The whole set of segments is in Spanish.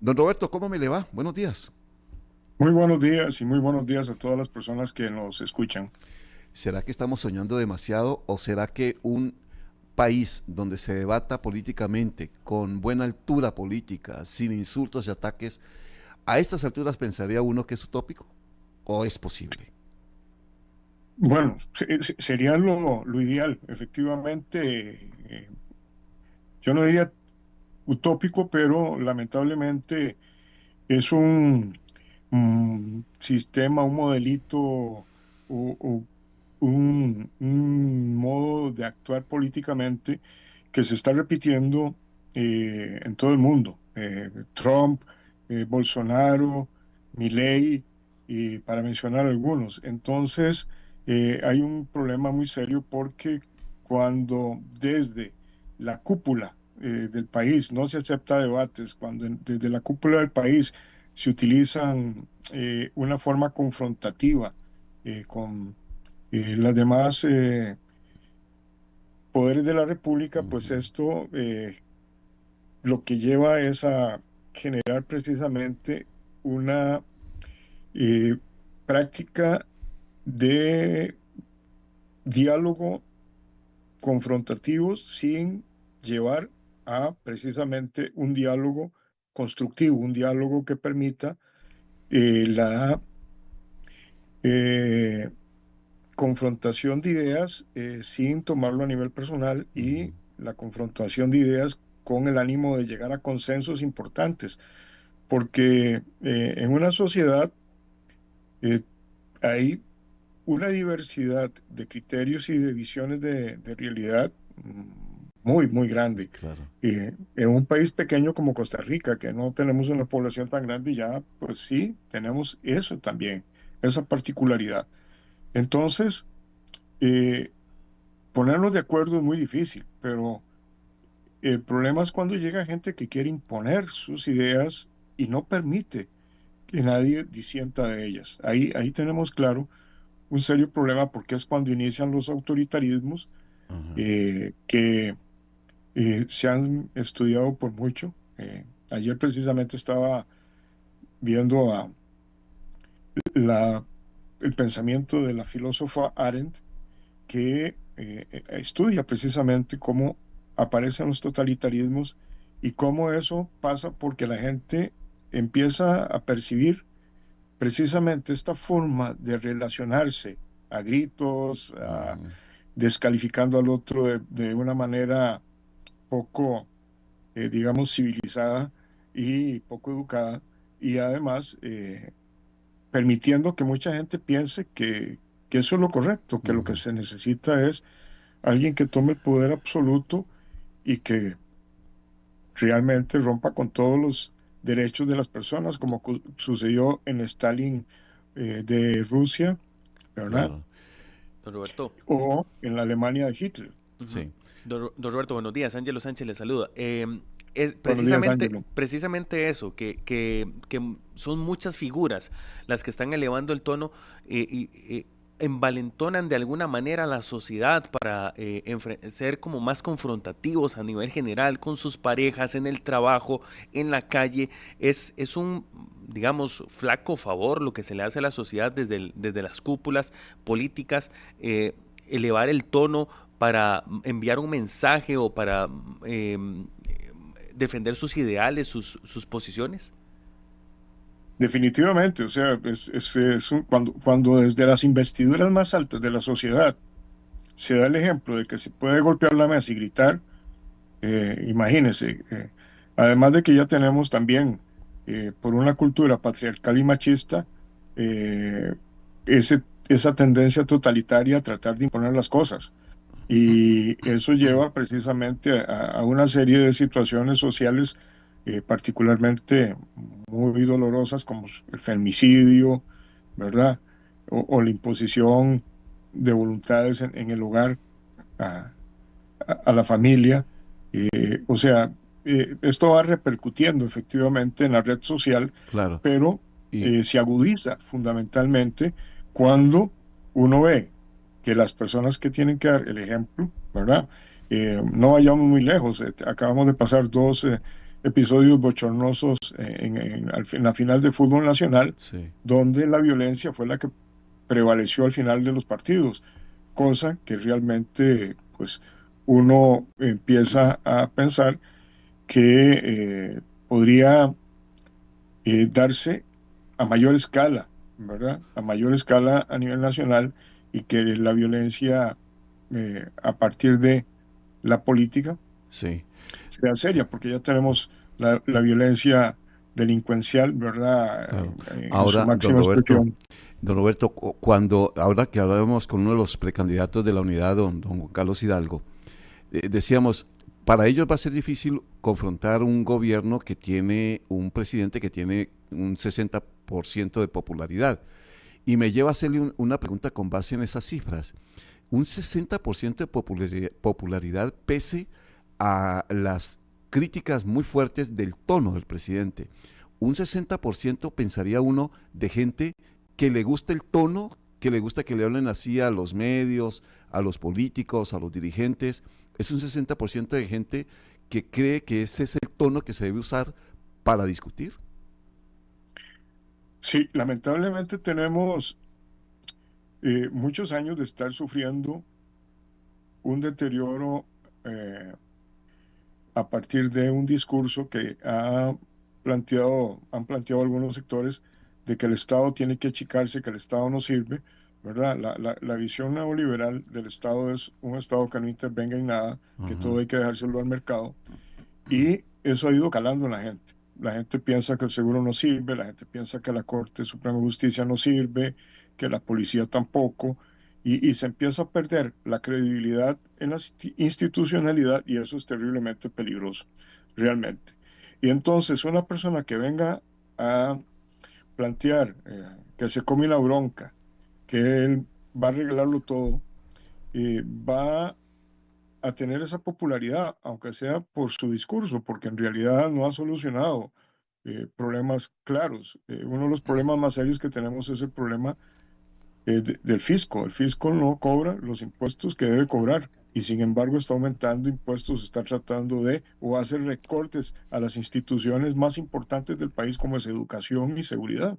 Don Roberto, ¿cómo me le va? Buenos días. Muy buenos días y muy buenos días a todas las personas que nos escuchan. ¿Será que estamos soñando demasiado o será que un país donde se debata políticamente, con buena altura política, sin insultos y ataques, a estas alturas pensaría uno que es utópico? ¿O es posible? Bueno, sería lo ideal, efectivamente. Yo no diría utópico, pero lamentablemente es un sistema, un modelito o un modo de actuar políticamente que se está repitiendo en todo el mundo. Trump, Bolsonaro, Milei, y para mencionar algunos. Entonces, hay un problema muy serio porque cuando desde la cúpula del país no se acepta debates, cuando desde la cúpula del país se utilizan una forma confrontativa con las demás poderes de la República, pues esto lo que lleva es a generar precisamente una eh, práctica de diálogo confrontativo sin llevar a precisamente un diálogo constructivo, un diálogo que permita la eh, confrontación de ideas sin tomarlo a nivel personal y la confrontación de ideas con el ánimo de llegar a consensos importantes, porque en una sociedad eh, hay una diversidad de criterios y de visiones de realidad muy, muy grande. Claro. En un país pequeño como Costa Rica, que no tenemos una población tan grande ya, pues sí, tenemos eso también, esa particularidad. Entonces, eh, ponernos de acuerdo es muy difícil, pero el problema es cuando llega gente que quiere imponer sus ideas y no permite que nadie disienta de ellas. Ahí tenemos claro un serio problema porque es cuando inician los autoritarismos Ajá. que se han estudiado por mucho. Ayer precisamente estaba viendo la, el pensamiento de la filósofa Arendt que estudia precisamente cómo aparecen los totalitarismos y cómo eso pasa porque la gente empieza a percibir precisamente esta forma de relacionarse a gritos, descalificando al otro de una manera poco, digamos, civilizada y poco educada, y además permitiendo que mucha gente piense que eso es lo correcto, que lo que se necesita es alguien que tome el poder absoluto y que realmente rompa con todos los derechos de las personas, como sucedió en Stalin de Rusia, ¿verdad? Claro. Don Roberto. O en la Alemania de Hitler. Ujú. Sí. Don Roberto, buenos días. Ángelo Sánchez le saluda. Es Buenos días, precisamente, Ángelo. precisamente eso, que son muchas figuras las que están elevando el tono y envalentonan de alguna manera a la sociedad para ser como más confrontativos a nivel general con sus parejas, en el trabajo, en la calle. Es un, digamos, flaco favor lo que se le hace a la sociedad desde las cúpulas políticas, elevar el tono para enviar un mensaje o para eh, defender sus ideales, sus posiciones. Definitivamente, o sea, cuando desde las investiduras más altas de la sociedad se da el ejemplo de que se puede golpear la mesa y gritar, imagínense, además de que ya tenemos también, por una cultura patriarcal y machista, eh, esa tendencia totalitaria a tratar de imponer las cosas. Y eso lleva precisamente a una serie de situaciones sociales particularmente muy dolorosas como el femicidio, ¿verdad? O la imposición de voluntades en el hogar a, a la familia. O sea, esto va repercutiendo efectivamente en la red social, Claro. pero Y se agudiza fundamentalmente cuando uno ve que las personas que tienen que dar el ejemplo, ¿verdad? No vayamos muy lejos. Acabamos de pasar dos episodios bochornosos en la final de fútbol nacional, Sí, donde la violencia fue la que prevaleció al final de los partidos, cosa que realmente pues uno empieza a pensar que podría darse a mayor escala, ¿verdad? A mayor escala a nivel nacional, y que la violencia a partir de la política sí. sea seria, porque ya tenemos la violencia delincuencial, ¿verdad? Claro. En su Ahora, máxima expresión. don Roberto, ahora que hablábamos con uno de los precandidatos de la unidad, don Juan Carlos Hidalgo, decíamos, para ellos va a ser difícil confrontar un gobierno que tiene un presidente que tiene un 60% de popularidad. Y me lleva a hacerle una pregunta con base en esas cifras. Un 60% de popularidad pese a las críticas muy fuertes del tono del presidente. Un 60% pensaría uno de gente que le gusta el tono, que le gusta que le hablen así a los medios, a los políticos, a los dirigentes. Es un 60% de gente que cree que ese es el tono que se debe usar para discutir. Sí, lamentablemente tenemos muchos años de estar sufriendo un deterioro eh, a partir de un discurso que han planteado algunos sectores de que el Estado tiene que achicarse, que el Estado no sirve, ¿verdad? La visión neoliberal del Estado es un Estado que no intervenga en nada, que Ajá. todo hay que dejárselo al mercado, y eso ha ido calando en la gente. La gente piensa que el seguro no sirve, la gente piensa que la Corte Suprema de Justicia no sirve, que la policía tampoco, y se empieza a perder la credibilidad en la institucionalidad, y eso es terriblemente peligroso, realmente. Y entonces una persona que venga a plantear que se come la bronca, que él va a arreglarlo todo, va a tener esa popularidad, aunque sea por su discurso, porque en realidad no ha solucionado problemas claros. Uno de los problemas más serios que tenemos es el problema del fisco. El fisco no cobra los impuestos que debe cobrar, y sin embargo está aumentando impuestos, está tratando de o hacer recortes a las instituciones más importantes del país, como es educación y seguridad.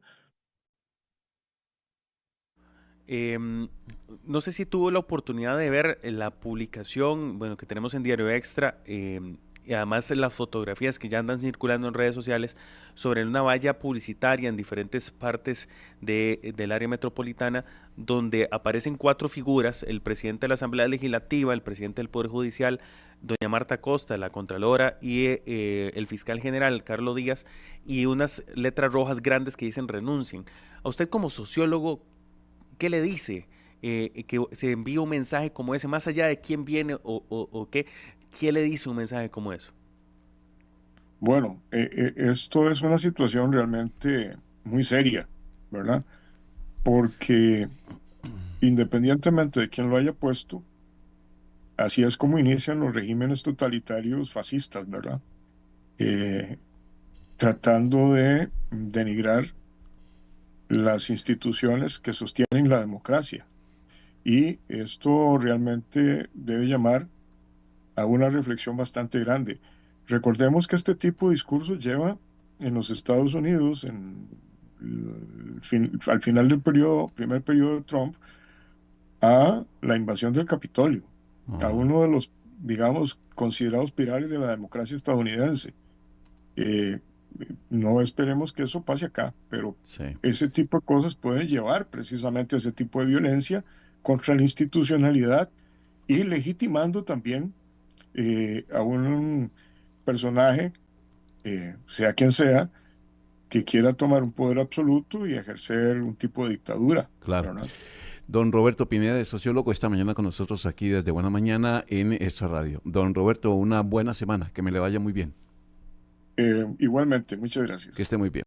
Em, no sé si tuvo la oportunidad de ver la publicación, bueno, que tenemos en Diario Extra, y además las fotografías que ya andan circulando en redes sociales sobre una valla publicitaria en diferentes partes del área metropolitana, donde aparecen cuatro figuras: el presidente de la Asamblea Legislativa, el presidente del Poder Judicial, doña Marta Costa, la Contralora, y el fiscal general, Carlos Díaz, y unas letras rojas grandes que dicen renuncien. A usted como sociólogo, ¿qué le dice que se envíe un mensaje como ese, más allá de quién viene o qué? ¿Qué le dice un mensaje como eso? Bueno, esto es una situación realmente muy seria, ¿verdad? Porque independientemente de quién lo haya puesto, así es como inician los regímenes totalitarios fascistas, ¿verdad? Eh, Tratando de denigrar las instituciones que sostienen la democracia. Y esto realmente debe llamar a una reflexión bastante grande. Recordemos que este tipo de discurso lleva en los Estados Unidos, al final del primer periodo de Trump, a la invasión del Capitolio, a Ajá. uno de los, digamos, considerados pilares de la democracia estadounidense. Eh, no esperemos que eso pase acá, pero Sí. ese tipo de cosas pueden llevar precisamente a ese tipo de violencia contra la institucionalidad, y legitimando también a un personaje, sea quien sea, que quiera tomar un poder absoluto y ejercer un tipo de dictadura, Claro. ¿verdad? Don Roberto Pineda, de sociólogo, esta mañana con nosotros aquí desde Buena Mañana en esta radio. Don Roberto, una buena semana, que me le vaya muy bien, Igualmente, muchas que gracias. esté muy bien.